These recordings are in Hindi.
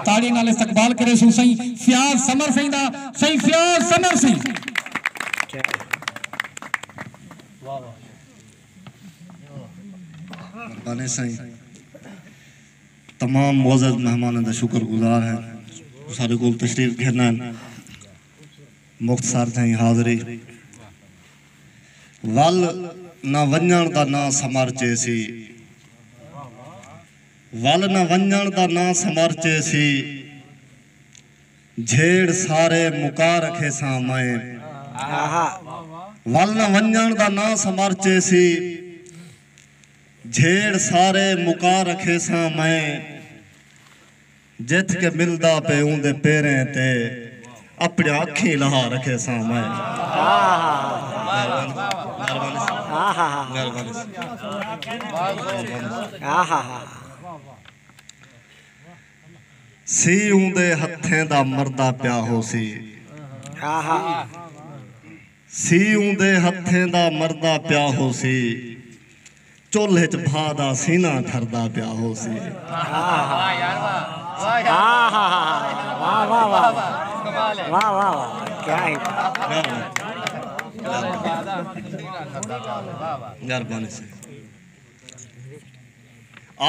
ताड़ी नाल इस्तकबाल करे सू सही फयाज समर सही दा सही फयाज समर सही बने सही तमाम मुअज़्ज़ज़ मेहमानों का शुक्रगुजार है सारे को तशरीफ घेरना मुख्तसर सही हाज़री वल ना वंजण दा ना समरचे सी वल ना वंजण दा ना समरचे सी झेड़ सारे मुका रखे सा मैं वल ना वंजण दा ना समरचे सी झेड़ सारे मुका रखे सा मैं जिथ के मिलदा पे उंदे पैरें ते अपने अखी लहा रखे सा मैं सी उंदे हत्थें दा मरदा प्या हो सी उंदे हत्थें दा मरदा प्या हो सी चोले च भा दा सीना ठरदा प्या हो सी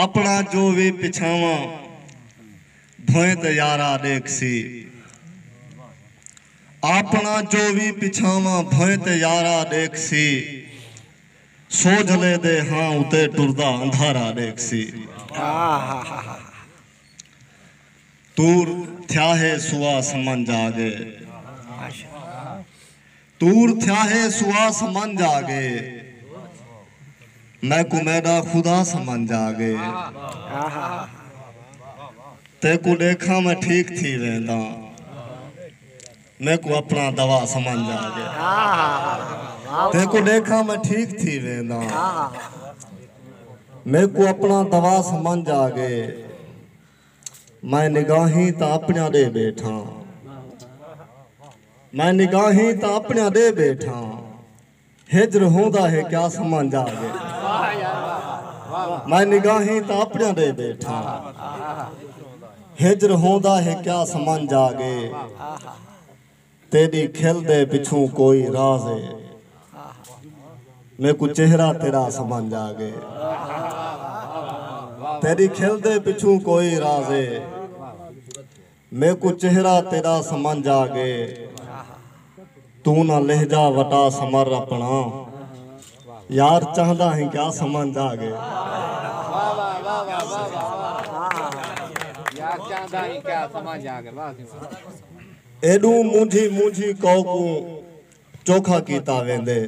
अपना जो भी पिछावा भोए ते यारा देख सी अपना जो भी पिछावा भोए ते यारा देख सी सोझले दे हाँ उते टुरदा अंधारा देख सी तूर थया है सुआ समन जागे तूर थया है सुआ समन जागे मैं को मैदा खुदा समन जागे ते को देखा मैं ठीक थी वेंदा मैं को अपना दवा समझ जागे ते को देखा मैं ठीक थी वेंदा मैं को अपना दवा समझ जागे मैं निगाही ता अपना दे बैठा मैं निगाही ता अपना दे बैठा हिजर होंदा है क्या समझ जागे मैं निगाही ता अपना दे बैठा हिजर होंदा है क्या समझ जागे तेरी खिल दे पिछू कोई राज है मैं को चेहरा तेरा समझ जागे तेरी खिल दे पिछू कोई राज है मैं को चेहरा तेरा समझ जागे तू ना लहजा वटा समर अपना यार चाहता है क्या समझ जागे एडू मुझी मुझी कौकू चोखा कीता वेंदे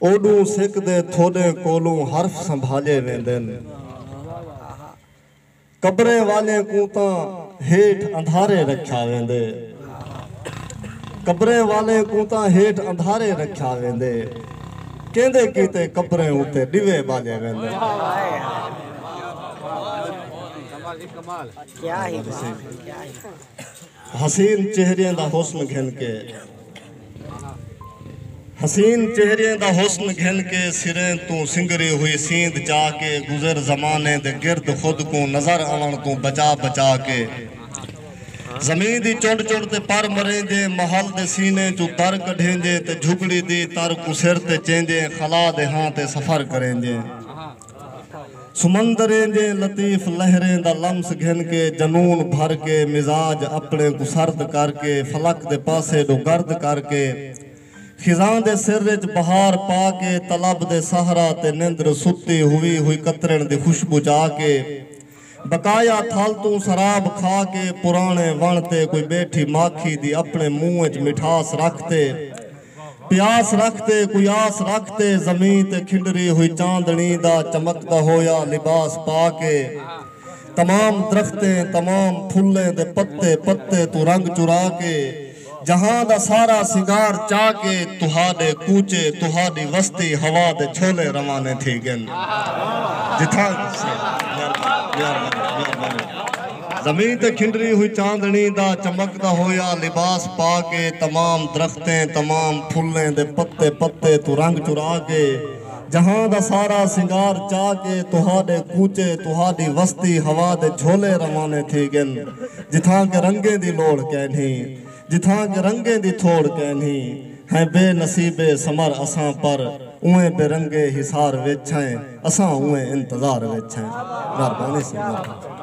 ओडू सिक दे थोड़े कोलू हर्फ संभाले वेंदन कब्रे वाले को ता हेठ अंधारे रखा वेंदे कब्रे वाले को ता हेठ अंधारे रखा वेंदे केंदे कीते कब्रे उते दिवे बाले वेंदे क्या ही हसीन चेहरे दा हुस्न घिन के हसीन चेहरे दा हुस्न घिन के सिरे तू सिंगरी हुई सींद जाके गुजर जमाने दे गिरद खुद को नजर आवन तू बचा बचा के जमीन दी चुंड चुंड ते पर मरेंजे महल दे सीने चू तर कढेंजे ते झुगड़ी दी तर को सिर ते चेंजे खला दे हां ते सफर करेंजे सुमंदरें जे लतीफ लहरें दा लम्स घिन के जनून भर के मिजाज अपने को सर्द करके फलक दे पासे दो गर्द करके खिजां दे सिर च बहार पा के तलब दे सहरा ते निंद्र सुती हुई कतरन दी खुशबू जाके बकाया थाल तू शराब खा के पुराने वण ते कोई बैठी माखी दी अपने मुंह च मिठास रखते प्यास रखते कोई आस रखते जमीन ते खिंडरी हुई चांदनी दा चमकदा होया लिबास पाके तमाम दरख्तें तमाम फुल्लें दे पत्ते पत्ते तू रंग चुरा के जहां दा सारा सिंगार चाके तुहाडे कूचे तुहाडी वस्ती हवा दे छोले रवाने थी गन जिथा जमीन ते खिंडरी हुई चांदनी दा चमकदा होया लिबास पाके तमाम दरख्तें तमाम फुल्लें दे पत्ते पत्ते तू रंग चुरा के जहां दा सारा सिंगार चा के तुहाडे कूचे तुहाडी वस्ती हवा दे झोले रवाने थी गन जिथां के रंगे दी लोड़ कहनी जिथां के रंगे दी थोड़ कहनी है बेनसीबे समर असां पर उए बेरंगे हिसार वेछाएं असां उए इंतजार वेछाएं। मेहरबानी से।